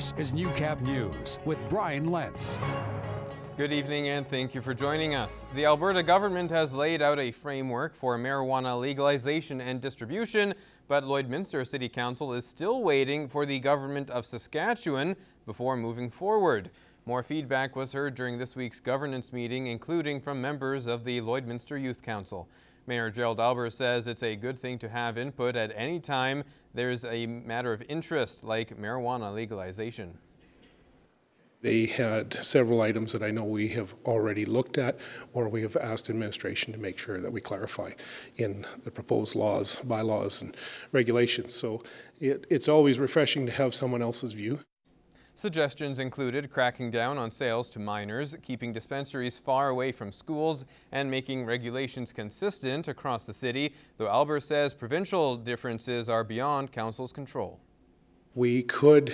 This is Newcap News with Brian Lentz. Good evening and thank you for joining us. The Alberta government has laid out a framework for marijuana legalization and distribution, but Lloydminster City Council is still waiting for the government of Saskatchewan before moving forward. More feedback was heard during this week's governance meeting, including from members of the Lloydminster Youth Council. Mayor Gerald Albers says it's a good thing to have input at any time there's a matter of interest like marijuana legalization. They had several items that I know we have already looked at, or we have asked administration to make sure that we clarify in the proposed laws, bylaws, and regulations. So it's always refreshing to have someone else's view. Suggestions included cracking down on sales to minors, keeping dispensaries far away from schools, and making regulations consistent across the city, though Albers says provincial differences are beyond council's control. We could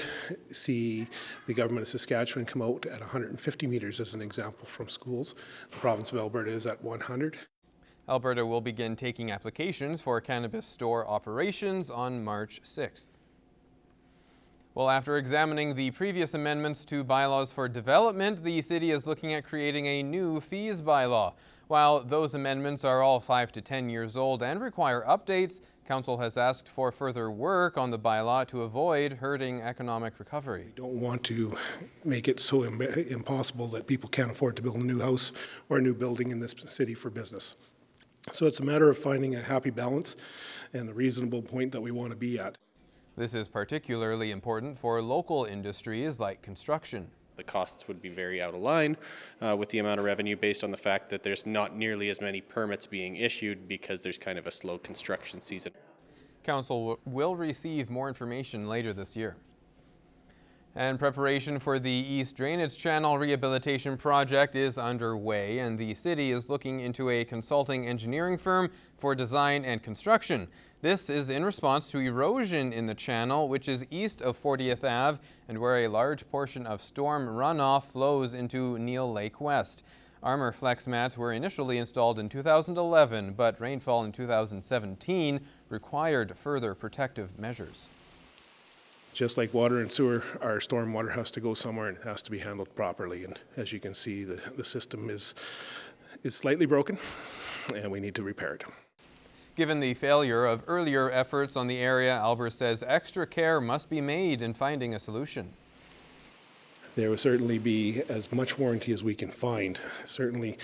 see the government of Saskatchewan come out at 150 meters as an example from schools. The province of Alberta is at 100. Alberta will begin taking applications for cannabis store operations on March 6th. Well, after examining the previous amendments to bylaws for development, the city is looking at creating a new fees bylaw. While those amendments are all 5 to 10 years old and require updates, Council has asked for further work on the bylaw to avoid hurting economic recovery. We don't want to make it so impossible that people can't afford to build a new house or a new building in this city for business. So it's a matter of finding a happy balance and a reasonable point that we want to be at. This is particularly important for local industries like construction. The costs would be very out of line with the amount of revenue based on the fact that there's not nearly as many permits being issued because there's kind of a slow construction season. Council will receive more information later this year. And preparation for the East Drainage Channel Rehabilitation Project is underway, and the city is looking into a consulting engineering firm for design and construction. This is in response to erosion in the channel, which is east of 40th Ave and where a large portion of storm runoff flows into Neil Lake West. Armor flex mats were initially installed in 2011, but rainfall in 2017 required further protective measures. Just like water and sewer, our storm water has to go somewhere and it has to be handled properly. And as you can see, the system is slightly broken and we need to repair it. Given the failure of earlier efforts on the area, Albers says extra care must be made in finding a solution. There will certainly be as much warranty as we can find. Certainly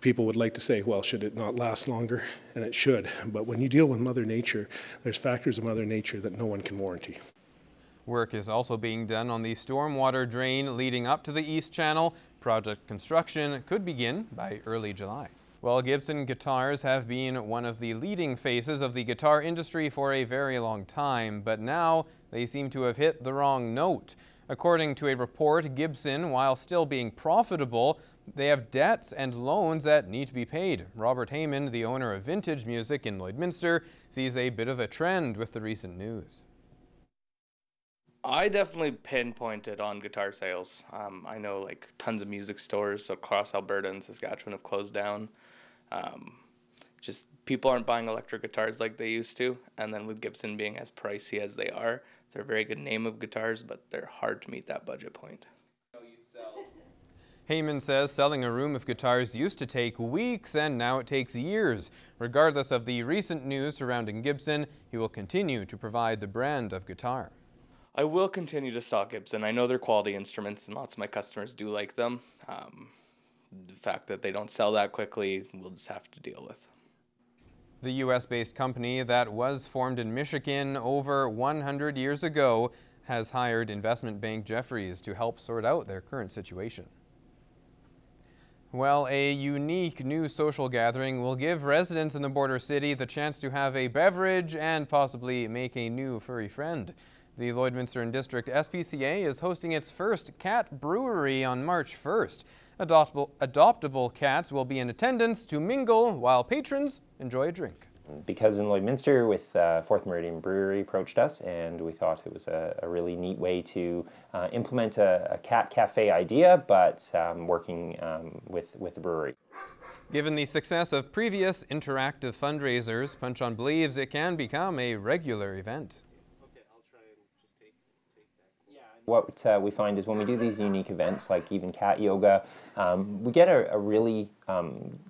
people would like to say, well, should it not last longer? And it should. But when you deal with Mother Nature, there's factors of Mother Nature that no one can warranty. Work is also being done on the stormwater drain leading up to the East Channel. Project construction could begin by early July. Well, Gibson Guitars have been one of the leading faces of the guitar industry for a very long time, but now they seem to have hit the wrong note. According to a report, Gibson, while still being profitable, they have debts and loans that need to be paid. Robert Heyman, the owner of Vintage Music in Lloydminster, sees a bit of a trend with the recent news. I definitely pinpointed on guitar sales. I know like tons of music stores across Alberta and Saskatchewan have closed down. Just people aren't buying electric guitars like they used to. And then with Gibson being as pricey as they are, they're a very good name of guitars, but they're hard to meet that budget point. Heyman says selling a room of guitars used to take weeks and now it takes years. Regardless of the recent news surrounding Gibson, he will continue to provide the brand of guitar. I will continue to stock Gibson. I know they're quality instruments and lots of my customers do like them. The fact that they don't sell that quickly, we'll just have to deal with. The U.S.-based company that was formed in Michigan over 100 years ago has hired investment bank Jefferies to help sort out their current situation. Well, a unique new social gathering will give residents in the border city the chance to have a beverage and possibly make a new furry friend. The Lloydminster and District SPCA is hosting its first cat brewery on March 1st. Adoptable cats will be in attendance to mingle while patrons enjoy a drink. Because in Lloydminster with Fourth Meridian Brewery approached us, and we thought it was a really neat way to implement a cat cafe idea, but working with the brewery. Given the success of previous interactive fundraisers, Punch On believes it can become a regular event. Yeah, and What we find is when we do these unique events, like even cat yoga, we get a really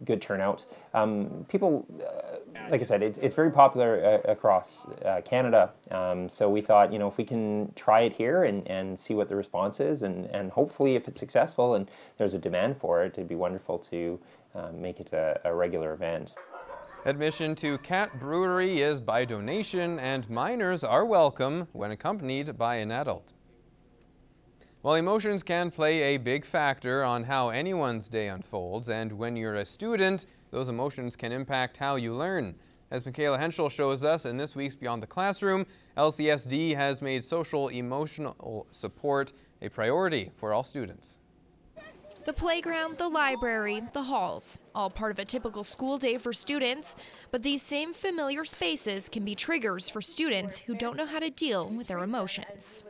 good turnout. People, like I said, it's very popular across Canada. So we thought, you know, if we can try it here and see what the response is, and hopefully if it's successful and there's a demand for it, it'd be wonderful to make it a regular event. Admission to Cat Brewery is by donation, and minors are welcome when accompanied by an adult. While emotions can play a big factor on how anyone's day unfolds, and when you're a student, those emotions can impact how you learn. As Michaela Henschel shows us in this week's Beyond the Classroom, LCSD has made social emotional support a priority for all students. The playground, the library, the halls, all part of a typical school day for students, but these same familiar spaces can be triggers for students who don't know how to deal with their emotions.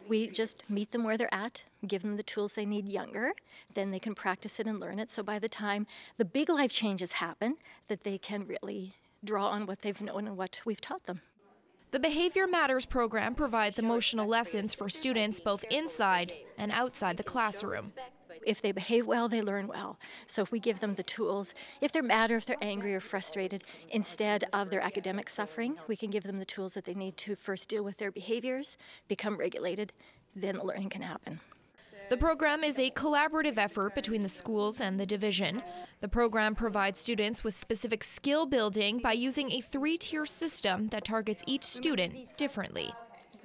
We just meet them where they're at, give them the tools they need younger, then they can practice it and learn it, so by the time the big life changes happen, that they can really draw on what they've known and what we've taught them. The Behavior Matters program provides emotional lessons for students both inside and outside the classroom. If they behave well, they learn well. So if we give them the tools, if they're mad or if they're angry or frustrated, instead of their academic suffering, we can give them the tools that they need to first deal with their behaviors, become regulated, then the learning can happen. The program is a collaborative effort between the schools and the division. The program provides students with specific skill building by using a 3-tier system that targets each student differently.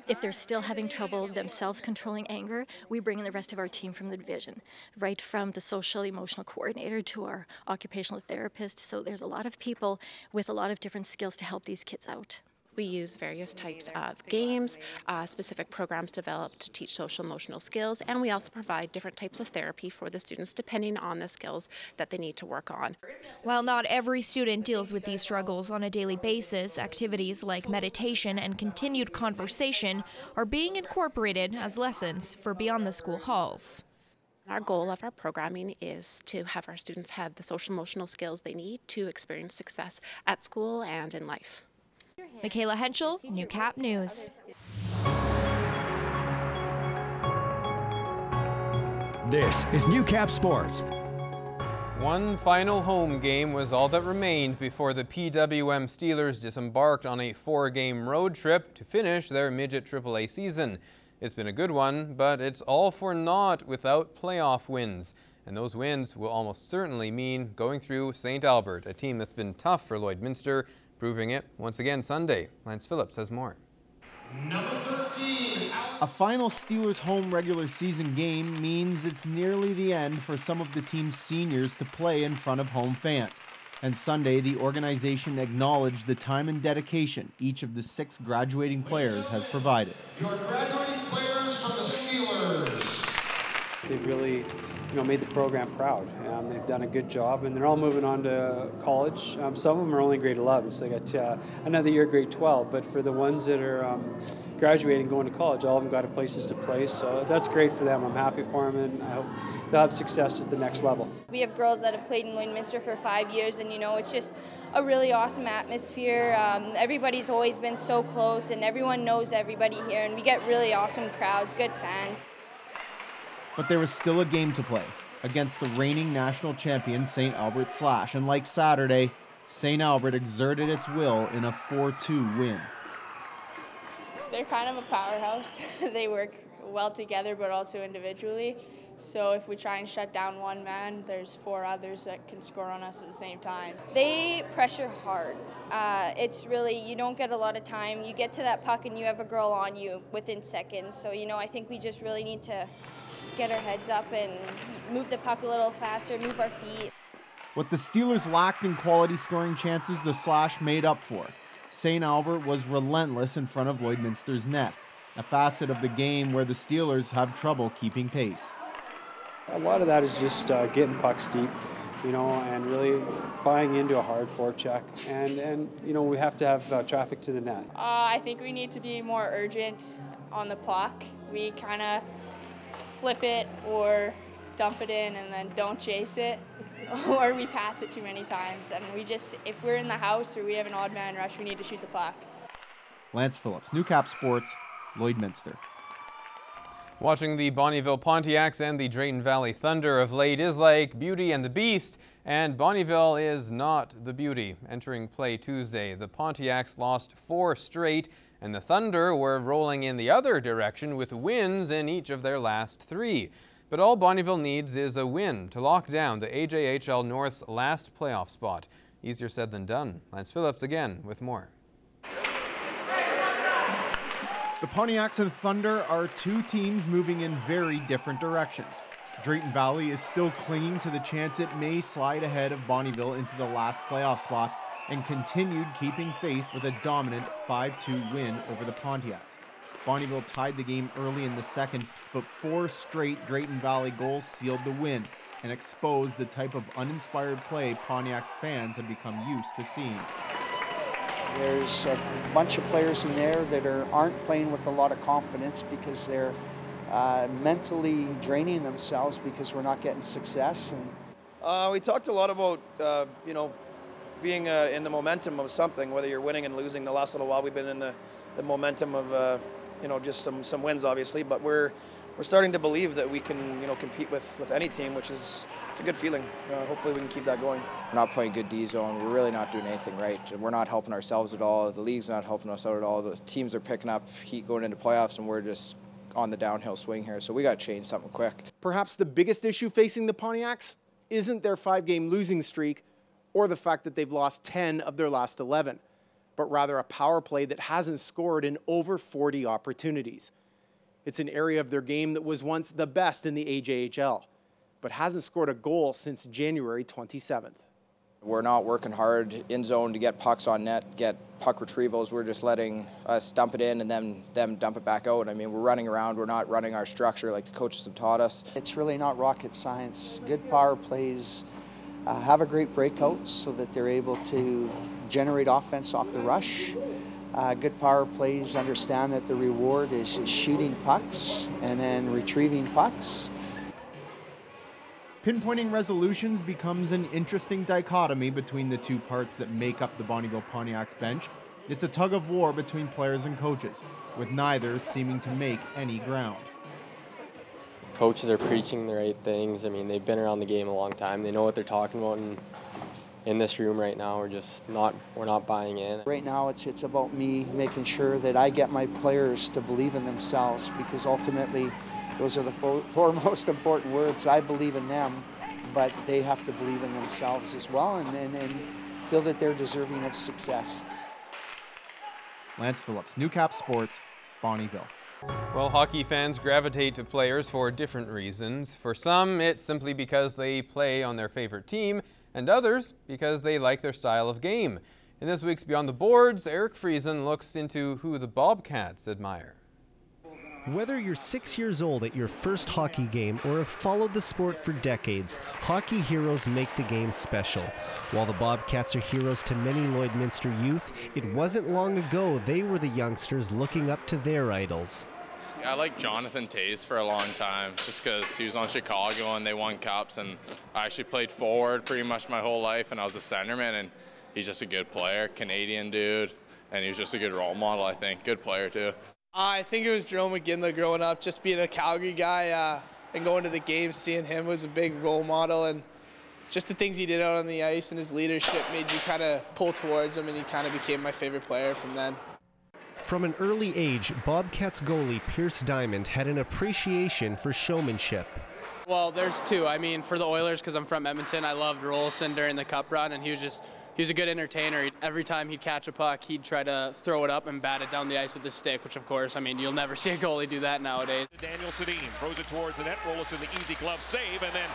If they're still having trouble themselves controlling anger, we bring in the rest of our team from the division, right from the social emotional coordinator to our occupational therapist. So there's a lot of people with a lot of different skills to help these kids out. We use various types of games, specific programs developed to teach social emotional skills, and we also provide different types of therapy for the students depending on the skills that they need to work on. While not every student deals with these struggles on a daily basis, activities like meditation and continued conversation are being incorporated as lessons for beyond the school halls. Our goal of our programming is to have our students have the social emotional skills they need to experience success at school and in life. Michaela Henschel, Newcap News. This is Newcap Sports. One final home game was all that remained before the PWM Steelers disembarked on a 4-game road trip to finish their midget AAA season. It's been a good one, but it's all for naught without playoff wins. And those wins will almost certainly mean going through St. Albert, a team that's been tough for Lloydminster, proving it once again Sunday. Lance Phillips has more. Number 13. A final Steelers home regular season game means it's nearly the end for some of the team's seniors to play in front of home fans. And Sunday, the organization acknowledged the time and dedication each of the 6 graduating players has provided. Your graduating players from the Steelers. They've really, made the program proud. They've done a good job, and they're all moving on to college. Some of them are only grade 11, so they got another year grade 12. But for the ones that are graduating, going to college, all of them got places to play. So that's great for them. I'm happy for them, and I hope they'll have success at the next level. We have girls that have played in Lloydminster for 5 years, and it's just a really awesome atmosphere. Everybody's always been so close, and everyone knows everybody here, and we get really awesome crowds, good fans. But there was still a game to play against the reigning national champion St. Albert Slash, and like Saturday, St. Albert exerted its will in a 4-2 win. They're kind of a powerhouse. They work well together, but also individually. So if we try and shut down one man, there's 4 others that can score on us at the same time. They pressure hard. It's really, you don't get a lot of time. You get to that puck and you have a girl on you within seconds. So, I think we just really need to get our heads up and move the puck a little faster, move our feet. What the Steelers lacked in quality scoring chances, the Slash made up for. St. Albert was relentless in front of Lloydminster's net, a facet of the game where the Steelers have trouble keeping pace. A lot of that is just getting pucks deep, and really buying into a hard forecheck. And we have to have traffic to the net. I think we need to be more urgent on the puck. We kind of flip it or dump it in and then don't chase it, or we pass it too many times. And if we're in the house or we have an odd man rush, we need to shoot the puck. Lance Phillips, Newcap Sports, Lloydminster. Watching the Bonnyville Pontiacs and the Drayton Valley Thunder of late is like Beauty and the Beast, and Bonnyville is not the beauty. Entering play Tuesday, the Pontiacs lost 4 straight, and the Thunder were rolling in the other direction with wins in each of their last 3. But all Bonnyville needs is a win to lock down the AJHL North's last playoff spot. Easier said than done. Lance Phillips again with more. The Pontiacs and Thunder are 2 teams moving in very different directions. Drayton Valley is still clinging to the chance it may slide ahead of Bonnyville into the last playoff spot and continued keeping faith with a dominant 5-2 win over the Pontiacs. Bonnyville tied the game early in the second, but 4 straight Drayton Valley goals sealed the win and exposed the type of uninspired play Pontiacs fans have become used to seeing. There's a bunch of players in there that aren't playing with a lot of confidence because they're mentally draining themselves because we're not getting success. And we talked a lot about being in the momentum of something, whether you're winning and losing. The last little while we've been in the momentum of just some wins, obviously, but we're starting to believe that we can compete with any team, which is it's a good feeling. Hopefully we can keep that going. We're not playing good D zone. We're really not doing anything right. We're not helping ourselves at all. The league's not helping us out at all. The teams are picking up heat going into playoffs, and we're just on the downhill swing here. So we got to change something quick. Perhaps the biggest issue facing the Pontiacs isn't their 5-game losing streak or the fact that they've lost 10 of their last 11, but rather a power play that hasn't scored in over 40 opportunities. It's an area of their game that was once the best in the AJHL, but hasn't scored a goal since January 27th. We're not working hard in zone to get pucks on net, get puck retrievals. We're just letting us dump it in and then them dump it back out. I mean, we're running around. We're not running our structure like the coaches have taught us. It's really not rocket science. Good power plays have a great breakout so that they're able to generate offense off the rush. Good power plays understand that the reward is shooting pucks and then retrieving pucks. Pinpointing resolutions becomes an interesting dichotomy between the 2 parts that make up the Bonnyville Pontiacs bench. It's a tug of war between players and coaches, with neither seeming to make any ground. Coaches are preaching the right things. I mean, they've been around the game a long time. They know what they're talking about, and in this room right now, we're not buying in. Right now, it's about me making sure that I get my players to believe in themselves, because ultimately, those are the 4 most important words. I believe in them, but they have to believe in themselves as well and feel that they're deserving of success. Lance Phillips, Newcap Sports, Bonnyville. Well, hockey fans gravitate to players for different reasons. For some, it's simply because they play on their favorite team, and others because they like their style of game. In this week's Beyond the Boards, Eric Friesen looks into who the Bobcats admire. Whether you're 6 years old at your first hockey game or have followed the sport for decades, hockey heroes make the game special. While the Bobcats are heroes to many Lloydminster youth, it wasn't long ago they were the youngsters looking up to their idols. I like Jonathan Toews for a long time, just because he was on Chicago and they won cups, and I actually played forward pretty much my whole life, and I was a centerman, and he's just a good player, Canadian dude, and he was just a good role model, I think. Good player, too. I think it was Jerome McGinley growing up, just being a Calgary guy and going to the games, seeing him was a big role model, and just the things he did out on the ice and his leadership made you kind of pull towards him, and he kind of became my favorite player from then. From an early age, Bobcats goalie Pierce Diamond had an appreciation for showmanship. Well, there's 2. I mean, for the Oilers, because I'm from Edmonton, I loved Rolson during the Cup run, and he was a good entertainer. Every time he'd catch a puck, he'd try to throw it up and bat it down the ice with his stick, which, of course, I mean, you'll never see a goalie do that nowadays. Daniel Sedin throws it towards the net. Rolson, the easy glove save, and then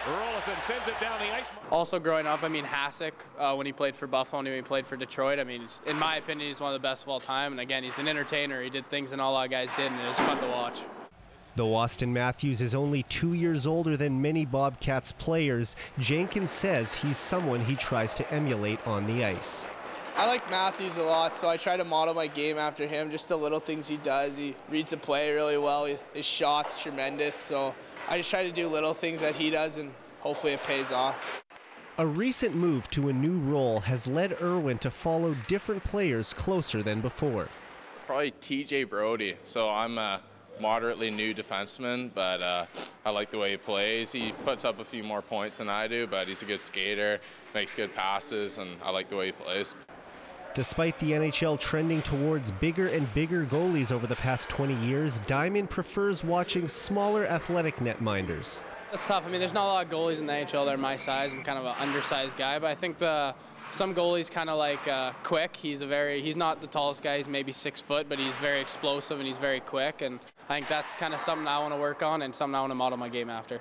Rolson sends it down the ice. Also, growing up, I mean, Hasek, when he played for Buffalo and when he played for Detroit, I mean, in my opinion, he's one of the best of all time. And again, he's an entertainer. He did things that all our guys did, and it was fun to watch. Though Austin Matthews is only 2 years older than many Bobcats players, Jenkins says he's someone he tries to emulate on the ice. I like Matthews a lot, so I try to model my game after him, just the little things he does. He reads a play really well. His shot's tremendous, so I just try to do little things that he does, and hopefully it pays off. A recent move to a new role has led Irwin to follow different players closer than before. Probably TJ Brody. So I'm moderately new defenseman, but I like the way he plays. He puts up a few more points than I do, but he's a good skater, makes good passes, and I like the way he plays. Despite the NHL trending towards bigger and bigger goalies over the past 20 years, Diamond prefers watching smaller athletic netminders. It's tough. I mean, there's not a lot of goalies in the NHL that are my size. I'm kind of an undersized guy, but I think some goalies kind of like quick. He's not the tallest guy. He's maybe 6 foot, but he's very explosive and he's very quick. And I think that's kind of something I want to work on and something I want to model my game after.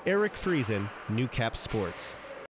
Eric Friesen, Newcap Sports.